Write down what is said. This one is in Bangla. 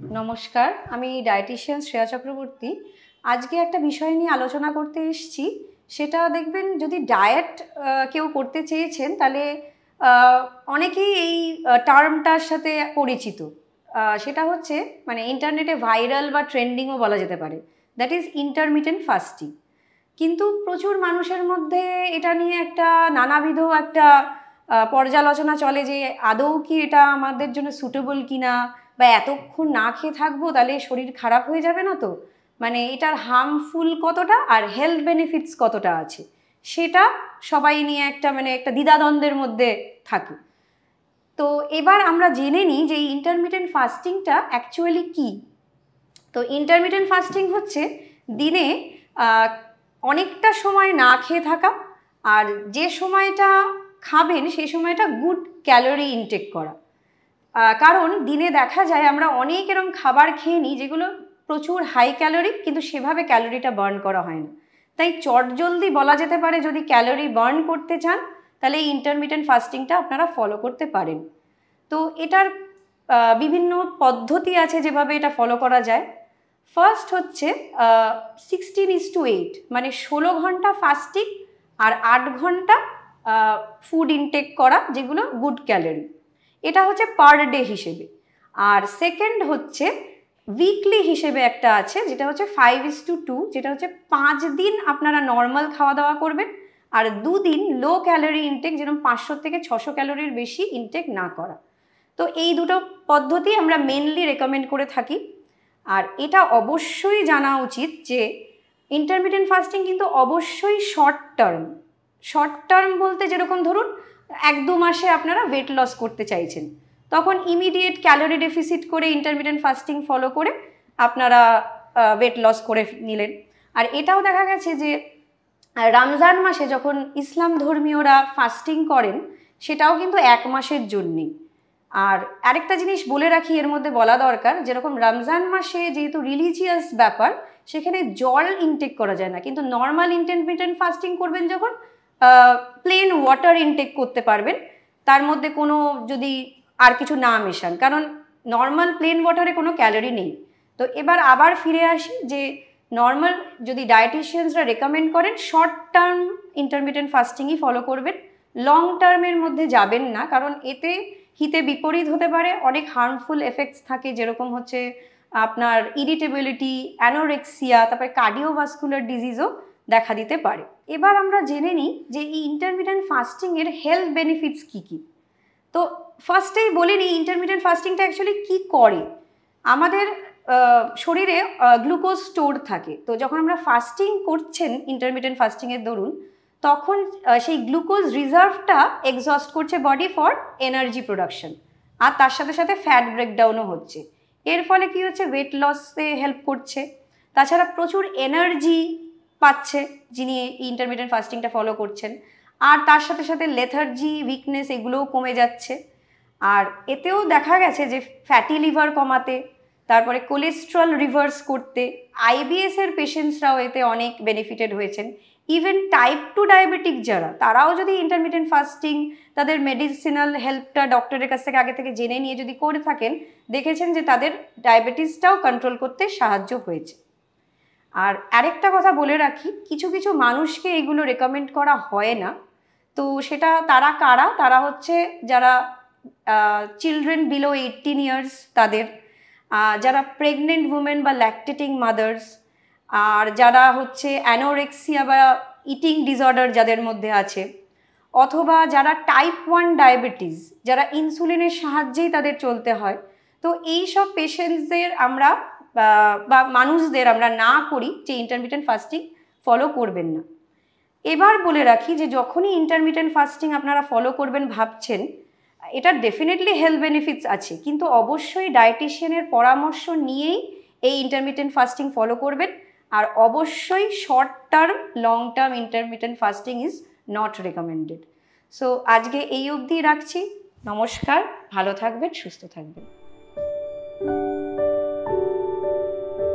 নমস্কার, আমি ডায়েটিশিয়ান শ্রেয়া চক্রবর্তী। আজকে একটা বিষয় নিয়ে আলোচনা করতে এসেছি। সেটা দেখবেন, যদি ডায়েট কেউ করতে চেয়েছেন তাহলে অনেকেই এই টার্মটার সাথে পরিচিত। সেটা হচ্ছে মানে ইন্টারনেটে ভাইরাল বা ট্রেন্ডিংও বলা যেতে পারে, দ্যাট ইজ ইন্টারমিটেন্ট ফাস্টিং। কিন্তু প্রচুর মানুষের মধ্যে এটা নিয়ে একটা নানাবিধ একটা পর্যালোচনা চলে যে আদৌ কি এটা আমাদের জন্য সুটেবল কিনা, বা এতক্ষণ না খেয়ে থাকবো তাহলে শরীর খারাপ হয়ে যাবে না তো, মানে এটার হার্মফুল কতটা আর হেলথ বেনিফিটস কতটা আছে, সেটা সবাই নিয়ে একটা মানে একটা দ্বিধাদ্বন্দ্বের মধ্যে থাকে। তো এবার আমরা জেনে নিই যে ইন্টারমিটেন্ট ফাস্টিংটা অ্যাকচুয়ালি কী। তো ইন্টারমিটেন্ট ফাস্টিং হচ্ছে দিনে অনেকটা সময় না খেয়ে থাকা, আর যে সময়টা খাবেন সেই সময়টা গুড ক্যালোরি ইনটেক করা। কারণ দিনে দেখা যায় আমরা অনেক এরকম খাবার খেয়ে নিই যেগুলো প্রচুর হাই ক্যালোরি, কিন্তু সেভাবে ক্যালোরিটা বার্ন করা হয় না। তাই চটজলদি বলা যেতে পারে, যদি ক্যালোরি বার্ন করতে চান তাহলে এই ইন্টারমিটেন্ট ফাস্টিংটা আপনারা ফলো করতে পারেন। তো এটার বিভিন্ন পদ্ধতি আছে যেভাবে এটা ফলো করা যায়। ফার্স্ট হচ্ছে 16:8, মানে 16 ঘন্টা ফাস্টিং আর 8 ঘন্টা ফুড ইনটেক করা, যেগুলো গুড ক্যালোরি। এটা হচ্ছে পার ডে হিসেবে। আর সেকেন্ড হচ্ছে উইকলি হিসেবে একটা আছে, যেটা হচ্ছে 5:2, যেটা হচ্ছে 5 দিন আপনারা নর্মাল খাওয়া দাওয়া করবেন, আর 2 দিন লো ক্যালোরি ইনটেক, যেরকম 500 থেকে 600 ক্যালোরির বেশি ইনটেক না করা। তো এই দুটো পদ্ধতি আমরা মেনলি রেকমেন্ড করে থাকি। আর এটা অবশ্যই জানা উচিত যে ইন্টারমিটেন্ট ফাস্টিং কিন্তু অবশ্যই শর্ট টার্ম বলতে, যেরকম ধরুন 1-2 মাসে আপনারা ওয়েট লস করতে চাইছেন, তখন ইমিডিয়েট ক্যালোরি ডেফিসিট করে ইন্টারমিটেন্ট ফাস্টিং ফলো করে আপনারা ওয়েট লস করে নিলেন। আর এটাও দেখা গেছে যে রমজান মাসে যখন ইসলাম ধর্মীয়রা ফাস্টিং করেন, সেটাও কিন্তু 1 মাসের জন্যেই। আর আরেকটা জিনিস বলে রাখি এর মধ্যে বলা দরকার, যেরকম রমজান মাসে যেহেতু রিলিজিয়াস ব্যাপার, সেখানে জল ইনটেক করা যায় না, কিন্তু নর্মাল ইন্টারমিটেন্ট ফাস্টিং করবেন যখন, প্লেন ওয়াটার ইনটেক করতে পারবেন, তার মধ্যে কোনো যদি আর কিছু না মেশান, কারণ নর্মাল প্লেন ওয়াটারে কোনো ক্যালোরি নেই। তো এবার আবার ফিরে আসি যে নর্মাল যদি ডায়েটিশিয়ানসরা রেকমেন্ড করেন শর্ট টার্ম ইন্টারমিটেন্ট ফাস্টিংই ফলো করবেন, লং টার্মের মধ্যে যাবেন না, কারণ এতে হিতে বিপরীত হতে পারে, অনেক হার্মফুল এফেক্টস থাকে, যেরকম হচ্ছে আপনার ইরিটেবিলিটি, অ্যানোরেক্সিয়া, তারপরে কার্ডিওভাস্কুলার ডিজিজও দেখা দিতে পারে। এবার আমরা জেনে নিই যে এই ইন্টারমিটেন্ট ফাস্টিংয়ের হেলথ বেনিফিটস কী কী। তো ফার্স্টেই বলে নিই ইন্টারমিটেন্ট ফাস্টিংটা অ্যাকচুয়ালি কী করে। আমাদের শরীরে গ্লুকোজ স্টোর থাকে, তো যখন আমরা ফাস্টিং করছেন ইন্টারমিটেন্ট ফাস্টিংয়ের দরুন, তখন সেই গ্লুকোজ রিজার্ভটা এক্সস্ট করছে বডি ফর এনার্জি প্রোডাকশন, আর তার সাথে সাথে ফ্যাট ব্রেকডাউনও হচ্ছে। এর ফলে কি হচ্ছে, ওয়েট লসে হেল্প করছে। তাছাড়া প্রচুর এনার্জি পাচ্ছে যিনি ইন্টারমিটেন্ট ফাস্টিংটা ফলো করছেন, আর তার সাথে সাথে লেথার্জি, উইকনেস এগুলোও কমে যাচ্ছে। আর এতেও দেখা গেছে যে ফ্যাটি লিভার কমাতে, তারপরে কোলেস্ট্রল রিভার্স করতে, আইবিএসের পেশেন্টসরাও এতে অনেক বেনিফিটেড হয়েছেন। ইভেন টাইপ 2 ডায়াবেটিক যারা, তারাও যদি ইন্টারমিটেন্ট ফাস্টিং তাদের মেডিসিনাল হেল্পটা ডক্টরের কাছ থেকে আগে থেকে জেনে নিয়ে যদি করে থাকেন, দেখেছেন যে তাদের ডায়াবেটিসটাও কন্ট্রোল করতে সাহায্য হয়েছে। আর আরেকটা কথা বলে রাখি, কিছু কিছু মানুষকে এগুলো রেকমেন্ড করা হয় না। তো সেটা তারা কারা, তারা হচ্ছে যারা চিলড্রেন বিলো 18 ইয়ার্স তাদের, যারা প্রেগনেন্ট উমেন বা ল্যাকটেটিং মাদার্স, আর যারা হচ্ছে অ্যানোরেক্সিয়া বা ইটিং ডিসঅর্ডার যাদের মধ্যে আছে, অথবা যারা টাইপ 1 ডায়াবেটিস, যারা ইনসুলিনের সাহায্যেই তাদের চলতে হয়। তো এই সব পেশেন্টসদের আমরা বা মানুষদের আমরা না করি যে ইন্টারমিটেন্ট ফাস্টিং ফলো করবেন না। এবার বলে রাখি যে যখনই ইন্টারমিটেন্ট ফাস্টিং আপনারা ফলো করবেন ভাবছেন, এটার ডেফিনেটলি হেলথ বেনিফিটস আছে, কিন্তু অবশ্যই ডায়েটিশিয়ানের পরামর্শ নিয়েই এই ইন্টারমিটেন্ট ফাস্টিং ফলো করবেন। আর অবশ্যই short term, long term intermittent fasting is not recommended. So আজকে এই অবধি রাখছি। নমস্কার, ভালো থাকবেন, সুস্থ থাকবেন।